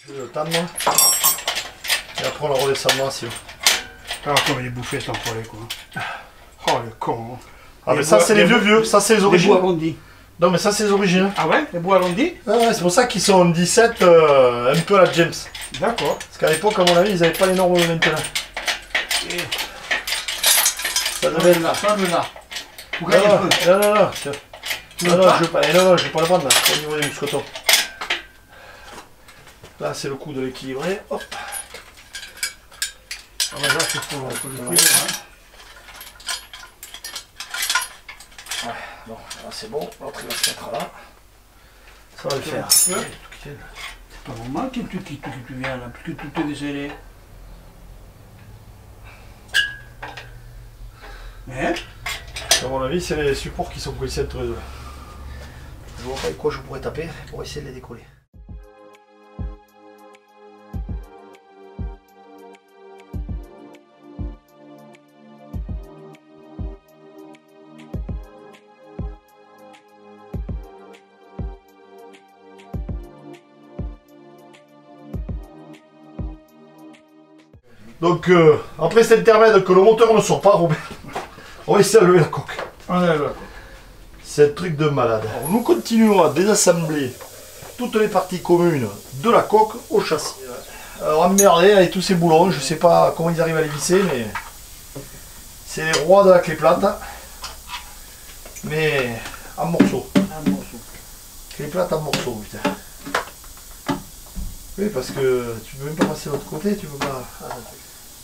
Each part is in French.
Je vais le tendre. Et après on le redescend là si. Ah, comme il est bouffé cet enfoiré quoi. Oh le con. Ah mais ça c'est les vieux, ça c'est les Les origines. bois arrondis. Non mais ça c'est les origines. Ah ouais, les bois arrondis. Ah ouais, c'est pour ça qu'ils sont en 17 un peu à la James. D'accord. Parce qu'à l'époque à mon avis ils n'avaient pas les normes maintenant. Et... Ça devait être là. Là. Vous gagnez un peu. Non, non, non. Tu Non, veux non, pas je veux pas. Non, non, je vais pas le prendre là, au niveau des mousquetons. Là c'est le coup de l'équilibrer. Hop. Ah bah là c'est pour le Ouais, bon, là c'est bon. L'autre il va se mettre là. Ça va le faire. C'est pas normal que tu quittes, que tu viens là, puisque tout est décellé. Hein? À mon avis, c'est les supports qui sont coincés entre les deux. Je vois pas avec quoi je pourrais taper pour essayer de les décoller. Donc, après cet intermède que le moteur ne sort pas, Robert, on va essayer de lever la coque. On est là. C'est un truc de malade. Alors, nous continuons à désassembler toutes les parties communes de la coque au châssis. Alors emmerdé avec tous ces boulons, je sais pas comment ils arrivent à les visser, mais c'est les rois de la clé plate. Mais en morceaux. Un morceau. Clé plate en morceaux, putain. Oui, parce que tu peux même pas passer de l'autre côté, tu peux pas.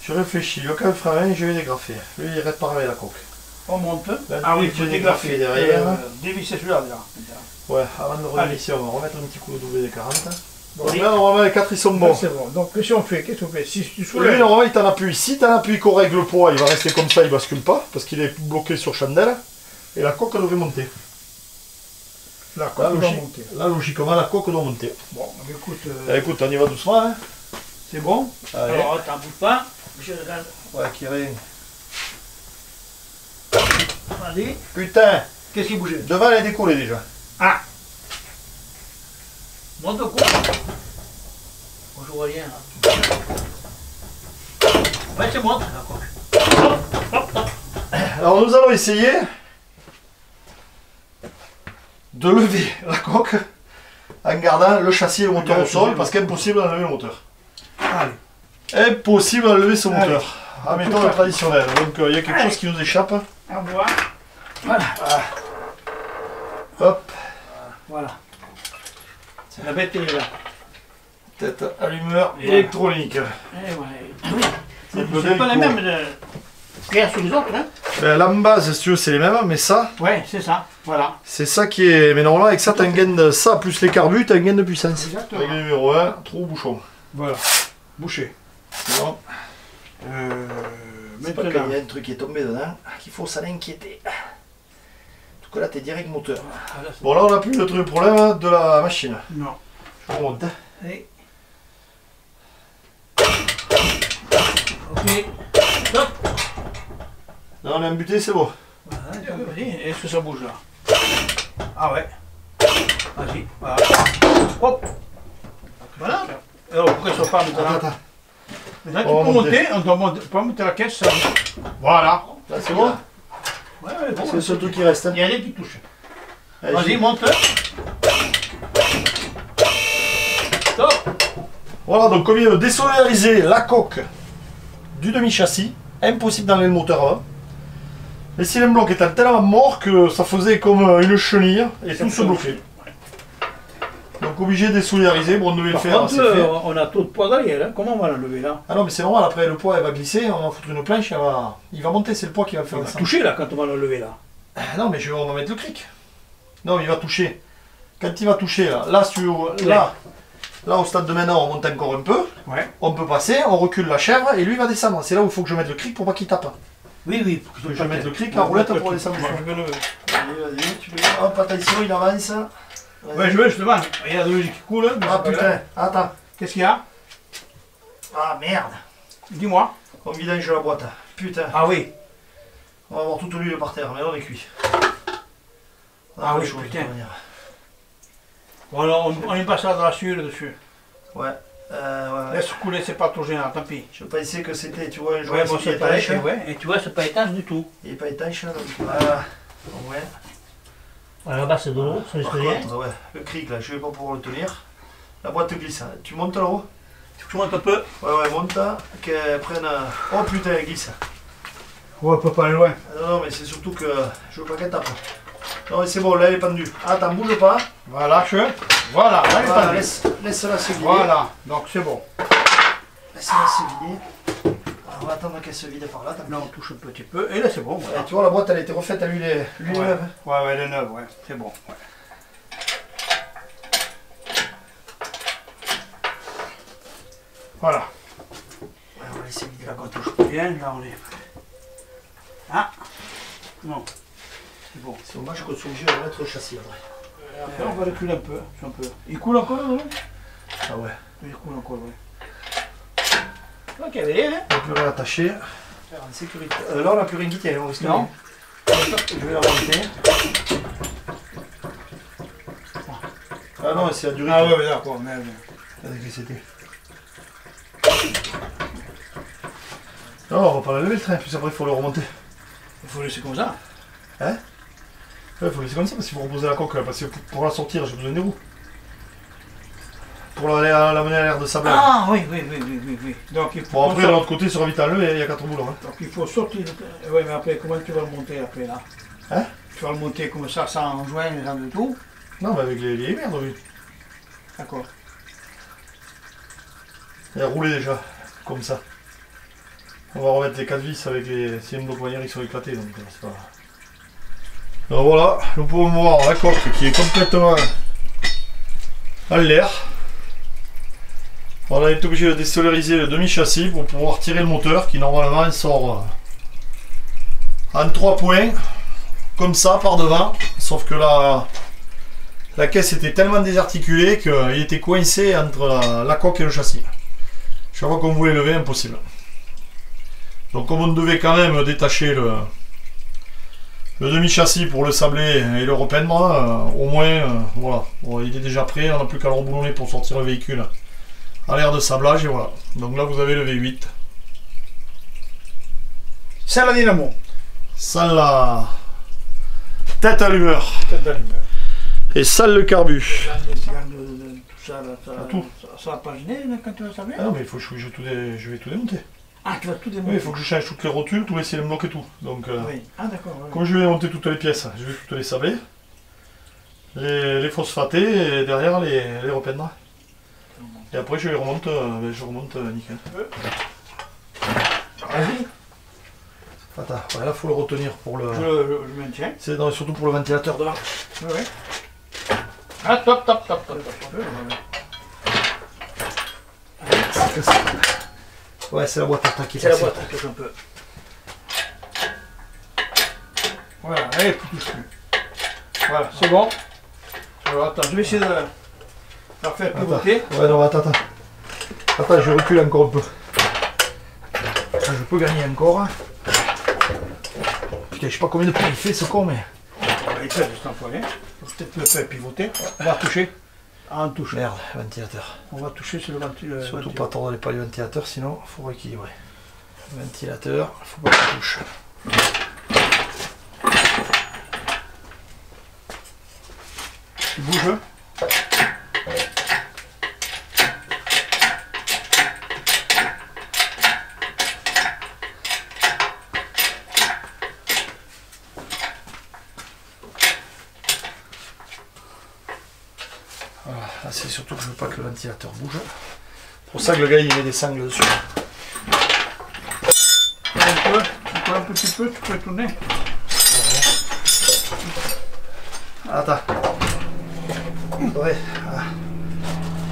Je réfléchis, le câble frein, je vais dégrafer. Lui, il reste pareil la coque. On monte. Là, Ah oui, tu faut dégraffer dégrafer derrière. Dévisser celui-là déjà. Ouais, avant de Allez. revisser, on va remettre un petit coup de WD-40. Donc Oui. là, normalement, les 4 ils sont bons. C'est bon. Donc, qu'est-ce qu'on fait? Qu'est-ce qu'on fait? Si tu Lui, soulèves. normalement, il t'en appuie. Si t'en appuies correct le poids, il va rester comme ça, il bascule pas, parce qu'il est bloqué sur chandelle. Et la coque devrait monter. La Là, coque va monter. là, logiquement, la coque doit monter. Bon, écoute, Écoute, on y va doucement. Hein. c'est bon. Allez. Alors, t'en bouge pas. Je regarde. Ouais, qui rien. Vas-y. Putain, Qu'est-ce qui bougeait? devant, elle est décollée déjà. Ah. Monte au cou. Bon, je vois rien là. Ouais, c'est monte la coque. Alors, nous allons essayer de lever la coque en gardant le châssis et le moteur au sol, parce qu'impossible d'enlever le moteur. Allez. Impossible d'enlever ce Allez. moteur. À méthode traditionnelle. Donc, il y a quelque chose qui nous échappe. Au revoir. Voilà. Hop. Voilà. La bête est là. Tête allumeur Voilà. électronique. Eh ouais. Oui. Ça peut C'est bien pas les court. mêmes pierres sur les autres, hein? Ben, là en bas, si tu veux, c'est les mêmes, mais ça, Ouais, c'est ça. Voilà. c'est ça qui est. Mais normalement, avec ça, t'as un gain de ça, plus les carbus, t'as un gain de puissance. Exactement. Règle numéro 1, trou bouchon. Voilà. Bouché. Bon. C'est pas Maintenant. qu'il y a un truc qui est tombé dedans, qu'il faut s'en inquiéter. En tout cas, là, t'es direct moteur. Ah, là, c'est- Bon, là, on a plus le truc problème de la machine. Non. Je remonte. Allez. Ok. Stop. Là, on est embuté, c'est bon. Voilà, vas-y. Est-ce que ça bouge là? Ah ouais. Vas-y. Voilà. Hop. Voilà. Alors, pourquoi ça part maintenant? Attends. Maintenant, tu On va peux monter. monter. On doit monter, pas monter la caisse. Ça. Voilà. Là, c'est bon. Ouais, ouais, bon. C'est le seul truc qui reste. Hein. Il y a des qui touchent. Allez, Vas-y, j'y- monte. Stop. Voilà, donc on vient de désolariser la coque du demi-châssis. Impossible d'enlever le moteur avant. Les cylindres blocs étaient tellement morts que ça faisait comme une chenille et tout se bloquait. Donc obligé de désolidariser, bon, on devait le Par faire, contre, c'est fait. on a tout de poids derrière. Hein. Comment on va l'enlever là? Ah non, mais c'est normal, après le poids il va glisser, on va foutre une planche, il va monter, c'est le poids qui va le faire Il va descendre. toucher là quand on va l'enlever là. Ah non, mais on va mettre le cric. Non, il va toucher. Quand il va toucher, là, si tu veux, là au stade de maintenant, on monte encore un peu, Ouais. on peut passer, on recule la chèvre et lui il va descendre. C'est là où il faut que je mette le cric pour pas qu'il tape. Oui, oui. Pour que Je vais mettre le cric, la roulette pour descendre. Je vais lever. Vas-y, tu peux. Hop, attention, il avance. Vas-y. Ouais, je veux justement. Il y a de l'eau qui coule. mais Ah c'est pas grave. putain, attends. Qu'est-ce qu'il y a? Ah merde. Dis-moi. On vidange la boîte. Putain. Ah oui. On va avoir toute l'huile par terre, mais là on est cuit. Ah oui, putain. Bon alors on y passe de la sueur dessus. Ouais. Ouais. Laisse couler, c'est pas trop gênant, tant pis. Je pensais que c'était, tu vois, un joint Ouais, moi c'est pareil, étanche. ouais. Et tu vois, c'est pas étanche du tout. Il n'est pas étanche, donc voilà. Ouais. Alors là-bas, c'est de l'eau, ça risque Par rien. contre, ouais, le cric là, je vais pas pouvoir le tenir. La boîte glisse. Tu montes là-haut? Tu montes un peu. Ouais, monte là, qu'elle prenne. Oh putain, elle glisse. Ouais, on peut pas aller loin. Ah, non, mais c'est surtout que je veux pas qu'elle tape. Non, mais c'est bon, là elle est pendue. Attends, bouge pas. Voilà, Voilà, là, elle est Voilà, pendue. laisse-la se vider. Voilà, donc c'est bon. Laisse-la se vider. Alors, on va attendre qu'elle se vide par là. Là, on touche un petit peu, et là, c'est bon. Voilà. Et tu vois, la boîte elle a été refaite à l'huile Ouais. neuve. Ouais, elle est neuve, ouais. C'est bon. Ouais. Voilà. Ouais, on va laisser vider Là, la on boîte. touche bien, là, on est. Ah non, c'est bon. C'est dommage qu'on soit obligé de remettre le châssis après. Après, on va reculer un peu. Il coule encore, là? Ah ouais. Il coule encore, ouais. Ok, allez, hein. On peut réattacher. En sécurité. Là, on n'a plus rien qui tient, on risque Non. Je vais la remonter. Ah non, c'est à durée. Ah ouais, d'accord, merde. Qu'est-ce que c'était? Non, on va pas la lever le train, puis après il faut le remonter. Il faut laisser comme ça. Hein? Ouais, il faut laisser comme ça parce qu'il faut reposer la coque là, parce que pour la sortir j'ai besoin des roues. Pour la mener à l'air de sable. Ah oui. Donc il faut. Bon après de l'autre côté sur la vite à lever, il y a 4 boulons. Hein. Donc il faut sortir. Oui, mais après, comment tu vas le monter après là? Hein? Tu vas le monter comme ça, sans joindre, sans de tout? Non mais avec les merdes oui. D'accord. Il a roulé déjà, comme ça. On va remettre les 4 vis avec les. Si les blocs manières ils sont éclatés donc c'est pas. Donc voilà, nous pouvons voir la coque qui est complètement à l'air. On a été obligé de désolariser le demi-châssis pour pouvoir tirer le moteur qui normalement sort en 3 points, comme ça par devant, sauf que la caisse était tellement désarticulée qu'il était coincé entre la coque et le châssis. Chaque fois qu'on voulait lever, impossible. Donc comme on devait quand même détacher le demi-châssis pour le sabler et le repeindre, au moins, voilà, bon, il est déjà prêt, on n'a plus qu'à le reboulonner pour sortir le véhicule à l'air de sablage et voilà. Donc là vous avez le V8. C'est la dynamo. Sans la tête allumeur. Tête d'allumeur. Et sale le carbu. Tout ça, là, Tout. Ça va pas gêner là, quand tu vas sabler? Ah non mais il faut que je vais tout démonter. Ah, tu vas tout démonter? Oui, il faut que je change toutes les rotules, tous les cylindres blocs et tout. Donc Oui. Ah d'accord. Ouais. comme je vais démonter toutes les pièces, je vais toutes les sabler. Les phosphater et derrière les repeindre. Et après je les remonte, nickel. Vas-y. Attends, ouais, là il faut le retenir pour le. Je maintiens. C'est surtout pour le ventilateur devant. Oui. Ah, top. Ouais, c'est la boîte à qui C'est la boîte, touche un peu. Voilà, allez, tu touches plus. Voilà, c'est bon. Alors attends, je vais essayer de la faire pivoter. Ouais, non, attends. Attends, je recule encore un peu. Ça, je peux gagner encore. Putain, je sais pas combien de points il fait ce con, mais. Il fait juste un poignet. Peut-être le faire pivoter. On va toucher. Ah, on touche. Merde, ventilateur. On va toucher sur le ventilateur. Surtout pas tordre les pales du ventilateur, sinon il faut rééquilibrer. Ventilateur, faut pas qu'il touche. Tu bouges. Voilà, là c'est surtout que je veux pas que le ventilateur bouge. C'est pour ça que le gars il met des sangles dessus. Encore un petit peu, tu peux tourner. Attends. Ouais. Ah.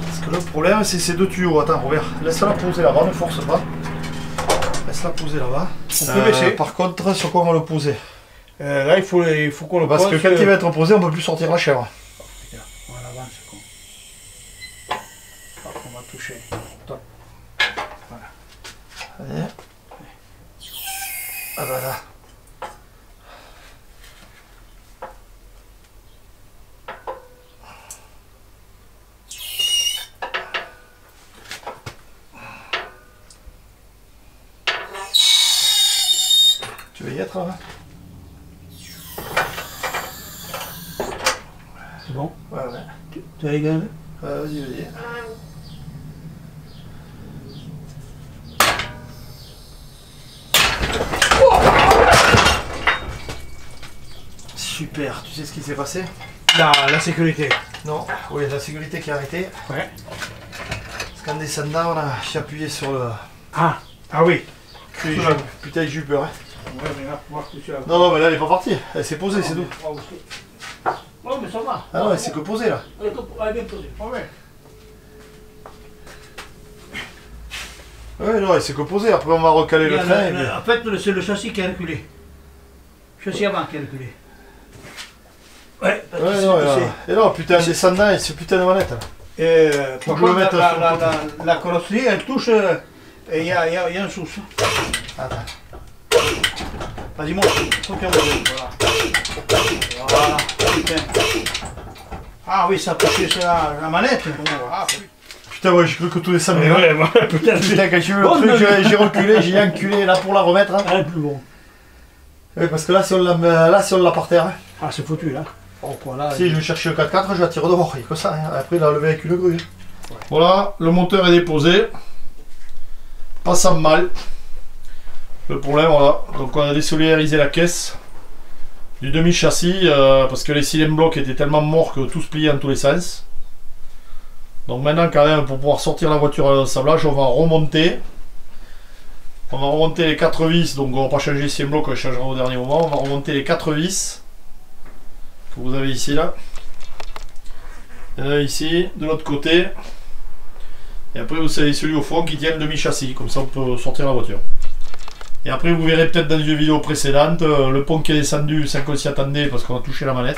Parce que le problème c'est ces deux tuyaux. Attends, regarde. Laisse-la poser là-bas, ne force pas. Laisse-la poser là-bas. On peut baisser. Par contre, sur quoi on va le poser? Là, il faut qu'on le pose. Parce que quand il va être posé, on peut plus sortir la chèvre. Voilà, c'est con. Hop, on va toucher. Top. Voilà. Allez. Ah bah là. y être là. C'est bon? Ouais, ouais. Tu as les gars? Vas-y, vas-y. Super, tu sais ce qui s'est passé? La sécurité. Non, oui, la sécurité qui a arrêté. Ouais. Parce qu'en descendant, j'ai appuyé sur le... Ah oui. Putain, j'ai eu peur. Hein. Ouais, mais là, voir que tu as... Non, mais là, elle est pas partie. Elle s'est posée, c'est tout. Oh, mais ça va. Ah non, elle s'est que posée, là. Elle est bien posée. Ouais. Ouais, non, elle s'est que posée. Après, on va recaler le train. Et puis... En fait, c'est le châssis qui a reculé. Le châssis avant qui a reculé. Ouais, Ouais, non, et non, putain, en descendant, c'est putain de manette. Là. Par je le contre, mette la carrosserie, elle touche et il y a un souci. Attends. Vas-y, monte. Voilà. Voilà. Putain. Ah oui, ça a touché sur la manette. Ah, Putain, ouais, j'ai cru que tout descendait. ouais, putain, Putain, quand j'ai vu le truc, j'ai reculé, j'ai enculé là pour la remettre. Hein. elle est plus bon. Oui, parce que là, si on l'a par terre. Hein. Ah, c'est foutu là. Oh, voilà. Si je cherche le 4x4, je la tire dehors, il y a que ça. Hein. Après, il a levé avec une grue. Ouais. Voilà, le moteur est déposé. Pas ça mal. Le problème, voilà. Donc, on a désolidarisé la caisse du demi-châssis parce que les cylindres blocs étaient tellement morts que tout se pliait dans tous les sens. Donc, maintenant, quand même, pour pouvoir sortir la voiture de sablage, on va remonter. On va remonter les 4 vis. Donc, on va pas changer les cylindres blocs, on les changera au dernier moment. On va remonter les 4 vis. Que vous avez ici là, il y en a ici de l'autre côté, et après vous avez celui au fond qui tient le demi-châssis, comme ça on peut sortir la voiture. Et après vous verrez peut-être dans une vidéo précédente le pont qui est descendu sans qu'on s'y attendait parce qu'on a touché la manette.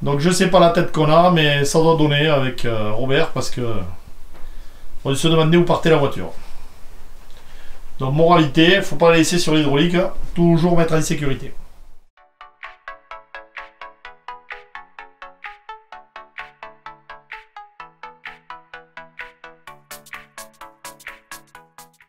Donc je sais pas la tête qu'on a, mais ça doit donner avec Robert parce que on se demandait où partait la voiture. Donc moralité, faut pas la laisser sur l'hydraulique, toujours mettre en sécurité.